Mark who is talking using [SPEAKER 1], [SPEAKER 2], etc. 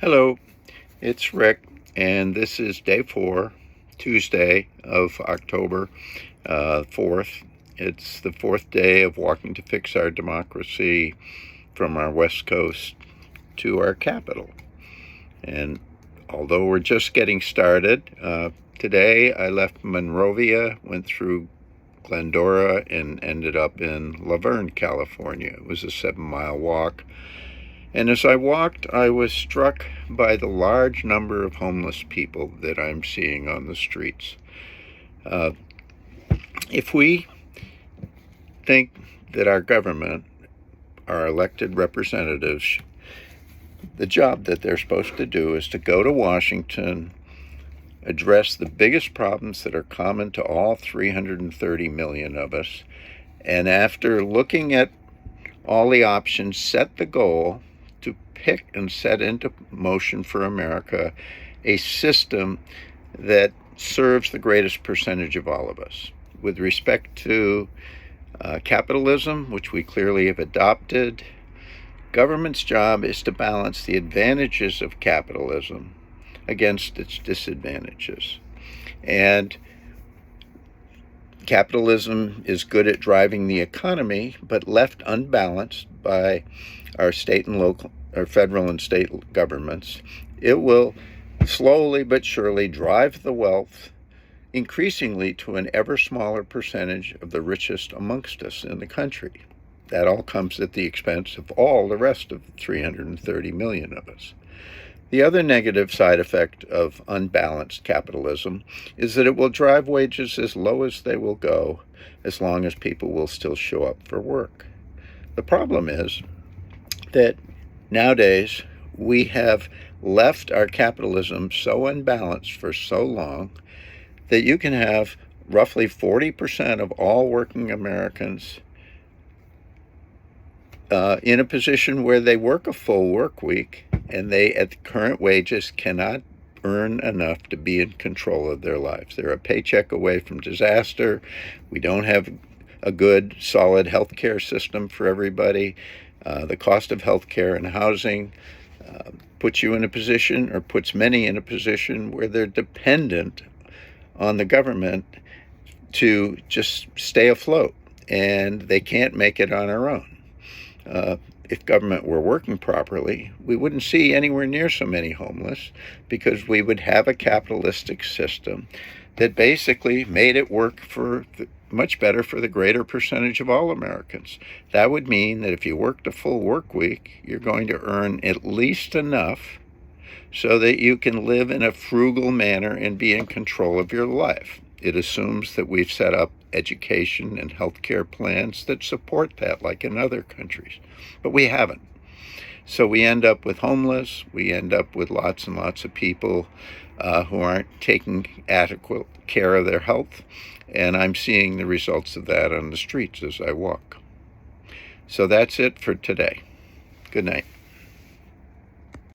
[SPEAKER 1] Hello, it's Rick, and this is day 4, Tuesday of October 4th. It's the 4th day of walking to fix our democracy from our West Coast to our capital. And although we're just getting started, today I left Monrovia, went through Glendora, and ended up in Verne, California. It was a 7-mile walk. And as I walked, I was struck by the large number of homeless people that I'm seeing on the streets. If we think that our government, our elected representatives, the job that they're supposed to do is to go to Washington, address the biggest problems that are common to all 330 million of us, and after looking at all the options, set the goal to pick and set into motion for America a system that serves the greatest percentage of all of us. With respect to capitalism, which we clearly have adopted, government's job is to balance the advantages of capitalism against its disadvantages. And capitalism is good at driving the economy, but left unbalanced by our state and local, our federal and state governments, it will slowly but surely drive the wealth increasingly to an ever smaller percentage of the richest amongst us in the country. That all comes at the expense of all the rest of the 330 million of us. The other negative side effect of unbalanced capitalism is that it will drive wages as low as they will go as long as people will still show up for work. The problem is that nowadays we have left our capitalism so unbalanced for so long that you can have roughly 40% of all working Americans in a position where they work a full work week and they, at the current wages, cannot earn enough to be in control of their lives. They're a paycheck away from disaster. We don't have a good, solid health care system for everybody. The cost of health care and housing puts you in a position, or puts many in a position, where they're dependent on the government to just stay afloat, and they can't make it on their own. If government were working properly, we wouldn't see anywhere near so many homeless, because we would have a capitalistic system that basically made it work for much better for the greater percentage of all Americans. That would mean that if you worked a full work week, you're going to earn at least enough so that you can live in a frugal manner and be in control of your life. It assumes that we've set up education and healthcare plans that support that, like in other countries. But we haven't. So we end up with homeless, we end up with lots and lots of people who aren't taking adequate care of their health, and I'm seeing the results of that on the streets as I walk. So that's it for today. Good night.